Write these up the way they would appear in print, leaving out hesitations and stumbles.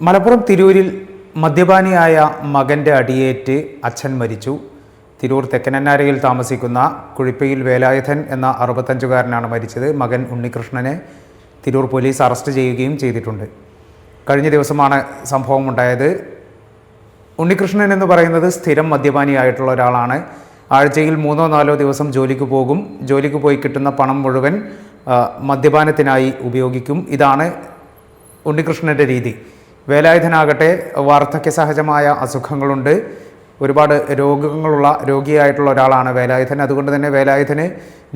മലപ്പുറം തിരൂരിൽ മദ്യപാനിയായ മകൻ്റെ അടിയേറ്റ് അച്ഛൻ മരിച്ചു. തിരൂർ തെക്കനന്നാരയിൽ താമസിക്കുന്ന കുഴിപ്പയിൽ വേലായുധൻ എന്ന 65-കാരനാണ് മരിച്ചത്. മകൻ ഉണ്ണികൃഷ്ണനെ തിരൂർ പോലീസ് അറസ്റ്റ് ചെയ്യുകയും ചെയ്തിട്ടുണ്ട്. കഴിഞ്ഞ ദിവസമാണ് സംഭവം ഉണ്ടായത്. ഉണ്ണികൃഷ്ണൻ എന്ന് പറയുന്നത് സ്ഥിരം മദ്യപാനിയായിട്ടുള്ള ഒരാളാണ്. ആഴ്ചയിൽ 3-4 ദിവസം ജോലിക്ക് പോകും. ജോലിക്ക് പോയി കിട്ടുന്ന പണം മുഴുവൻ മദ്യപാനത്തിനായി ഉപയോഗിക്കും. ഇതാണ് ഉണ്ണികൃഷ്ണൻ്റെ രീതി. വേലായുധനാകട്ടെ വാർദ്ധക്യ സഹജമായ അസുഖങ്ങളുണ്ട്. ഒരുപാട് രോഗിയായിട്ടുള്ള ഒരാളാണ് വേലായുധൻ. അതുകൊണ്ട് തന്നെ വേലായുധന്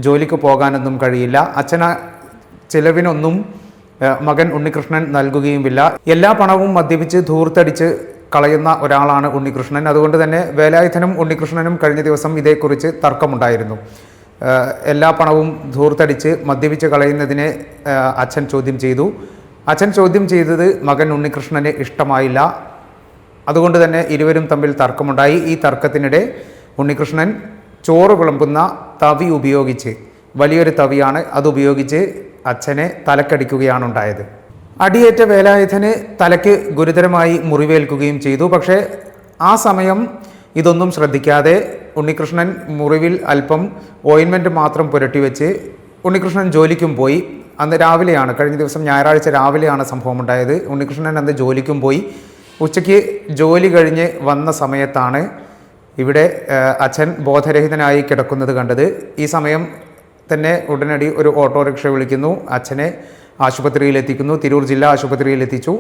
ജോലിക്ക് പോകാനൊന്നും കഴിയില്ല. അച്ഛന് ചിലവിനൊന്നും മകൻ ഉണ്ണികൃഷ്ണൻ നൽകുകയുമില്ല. എല്ലാ പണവും മദ്യപിച്ച് ധൂർത്തടിച്ച് കളയുന്ന ഒരാളാണ് ഉണ്ണികൃഷ്ണൻ. അതുകൊണ്ട് തന്നെ വേലായുധനും ഉണ്ണികൃഷ്ണനും കഴിഞ്ഞ ദിവസം ഇതേക്കുറിച്ച് തർക്കമുണ്ടായിരുന്നു. എല്ലാ പണവും ധൂർത്തടിച്ച് മദ്യപിച്ച് കളയുന്നതിനെ അച്ഛൻ ചോദ്യം ചെയ്തു. അച്ഛൻ ചോദ്യം ചെയ്തത് മകൻ ഉണ്ണികൃഷ്ണന് ഇഷ്ടമായില്ല. അതുകൊണ്ട് തന്നെ ഇരുവരും തമ്മിൽ തർക്കമുണ്ടായി. ഈ തർക്കത്തിനിടെ ഉണ്ണികൃഷ്ണൻ ചോറ് വിളമ്പുന്ന തവി ഉപയോഗിച്ച്, വലിയൊരു തവിയാണ്, അതുപയോഗിച്ച് അച്ഛനെ തലക്കടിക്കുകയാണ് ഉണ്ടായത്. അടിയേറ്റ വേലായുധന് തലയ്ക്ക് ഗുരുതരമായി മുറിവേൽക്കുകയും ചെയ്തു. പക്ഷേ ആ സമയം ഇതൊന്നും ശ്രദ്ധിക്കാതെ ഉണ്ണികൃഷ്ണൻ മുറിവിൽ അല്പം ഓയിൻമെൻറ്റ് മാത്രം പുരട്ടിവെച്ച് ഉണ്ണികൃഷ്ണൻ ജോലിക്കും പോയി. അന്ന് രാവിലെയാണ്, കഴിഞ്ഞ ദിവസം ഞായറാഴ്ച രാവിലെയാണ് സംഭവം ഉണ്ടായത്. ഉണ്ണികൃഷ്ണൻ അന്ന് ജോലിക്കും പോയി. ഉച്ചയ്ക്ക് ജോലി കഴിഞ്ഞ് വന്ന സമയത്താണ് ഇവിടെ അച്ഛൻ ബോധരഹിതനായി കിടക്കുന്നത് കണ്ടത്. ഈ സമയം തന്നെ ഉടനടി ഒരു ഓട്ടോറിക്ഷ വിളിക്കുന്നു. അച്ഛനെ ആശുപത്രിയിൽ എത്തിക്കുന്നു. തിരൂർ ജില്ലാ ആശുപത്രിയിൽ എത്തിച്ചു.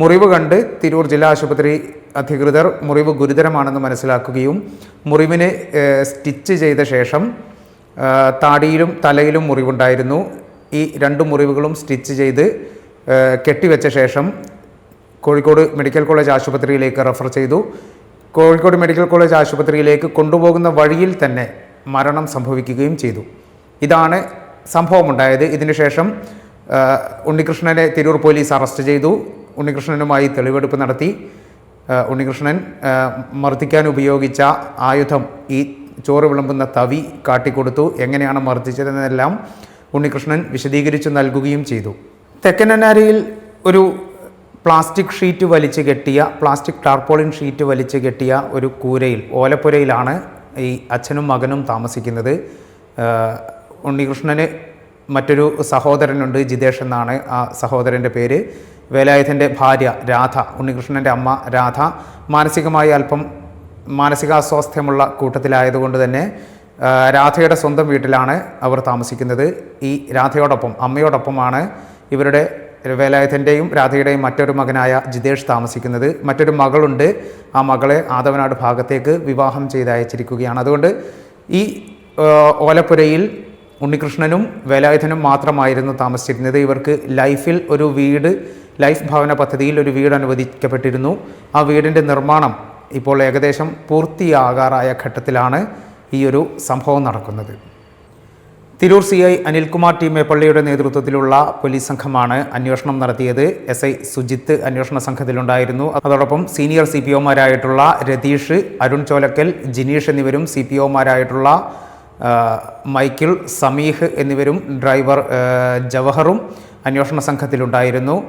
മുറിവ് കണ്ട് തിരൂർ ജില്ലാ ആശുപത്രി അധികൃതർ മുറിവ് ഗുരുതരമാണെന്ന് മനസ്സിലാക്കുകയും മുറിവിന് സ്റ്റിച്ച് ചെയ്ത ശേഷം താടിയിലും തലയിലും മുറിവുണ്ടായിരുന്നു. ഈ 2 മുറിവുകളും സ്റ്റിച്ച് ചെയ്ത് കെട്ടിവെച്ച ശേഷം കോഴിക്കോട് മെഡിക്കൽ കോളേജ് ആശുപത്രിയിലേക്ക് റെഫർ ചെയ്തു. കോഴിക്കോട് മെഡിക്കൽ കോളേജ് ആശുപത്രിയിലേക്ക് കൊണ്ടുപോകുന്ന വഴിയിൽ തന്നെ മരണം സംഭവിക്കുകയും ചെയ്തു. ഇതാണ് സംഭവമുണ്ടായത്. ഇതിനുശേഷം ഉണ്ണികൃഷ്ണനെ തിരൂർ പോലീസ് അറസ്റ്റ് ചെയ്തു. ഉണ്ണികൃഷ്ണനുമായി തെളിവെടുപ്പ് നടത്തി. ഉണ്ണികൃഷ്ണൻ മർദ്ദിക്കാൻ ഉപയോഗിച്ച ആയുധം, ഈ ചോറ് വിളമ്പുന്ന തവി കാട്ടിക്കൊടുത്തു. എങ്ങനെയാണ് മർദ്ദിച്ചതെന്നെല്ലാം ഉണ്ണികൃഷ്ണൻ വിശദീകരിച്ചു നൽകുകയും ചെയ്തു. തെക്കനന്നാരയിൽ ഒരു പ്ലാസ്റ്റിക് ഷീറ്റ് വലിച്ചു കെട്ടിയ, പ്ലാസ്റ്റിക് ടാർപോളിൻ ഷീറ്റ് വലിച്ചു കെട്ടിയ ഒരു കൂരയിൽ, ഓലപ്പുരയിലാണ് ഈ അച്ഛനും മകനും താമസിക്കുന്നത്. ഉണ്ണികൃഷ്ണന് മറ്റൊരു സഹോദരനുണ്ട്, ജിതേഷ് എന്നാണ് ആ സഹോദരൻ്റെ പേര്. വേലായുധൻ്റെ ഭാര്യ രാധ, ഉണ്ണികൃഷ്ണൻ്റെ അമ്മ രാധ, മാനസികമായി അല്പം മാനസികാസ്വാസ്ഥ്യമുള്ള കൂട്ടത്തിലായതുകൊണ്ട് തന്നെ രാധയുടെ സ്വന്തം വീട്ടിലാണ് അവർ താമസിക്കുന്നത്. ഈ രാധയോടൊപ്പം, അമ്മയോടൊപ്പമാണ് ഇവരുടെ വേലായുധൻ്റെയും രാധയുടെയും മറ്റൊരു മകനായ ജിതേഷ് താമസിക്കുന്നത്. മറ്റൊരു മകളുണ്ട്. ആ മകളെ ആദവനാട് ഭാഗത്തേക്ക് വിവാഹം ചെയ്തയച്ചിരിക്കുകയാണ്. അതുകൊണ്ട് ഈ ഓലപ്പുരയിൽ ഉണ്ണികൃഷ്ണനും വേലായുധനും മാത്രമായിരുന്നു താമസിച്ചിരുന്നത്. ഇവർക്ക് ലൈഫിൽ ഒരു വീട്, ലൈഫ് ഭവന പദ്ധതിയിൽ ഒരു വീട് അനുവദിക്കപ്പെട്ടിരുന്നു. ആ വീടിൻ്റെ നിർമ്മാണം ഇപ്പോൾ ഏകദേശം പൂർത്തിയാകാറായ ഘട്ടത്തിലാണ് ഈ ഒരു സംഭവം നടക്കുന്നത്. തിരൂർ CI അനിൽകുമാർ ടി മേപ്പള്ളിയുടെ നേതൃത്വത്തിലുള്ള പോലീസ് സംഘമാണ് അന്വേഷണം നടത്തിയത്. SI സുജിത്ത് അന്വേഷണ സംഘത്തിലുണ്ടായിരുന്നു. അതോടൊപ്പം സീനിയർ CPOമാരായിട്ടുള്ള രതീഷ്, അരുൺ ചോലക്കൽ, ജിനീഷ് എന്നിവരും CPOമാരായിട്ടുള്ള മൈക്കിൾ, സമീഹ് എന്നിവരും ഡ്രൈവർ ജവഹറും അന്വേഷണ സംഘത്തിലുണ്ടായിരുന്നു.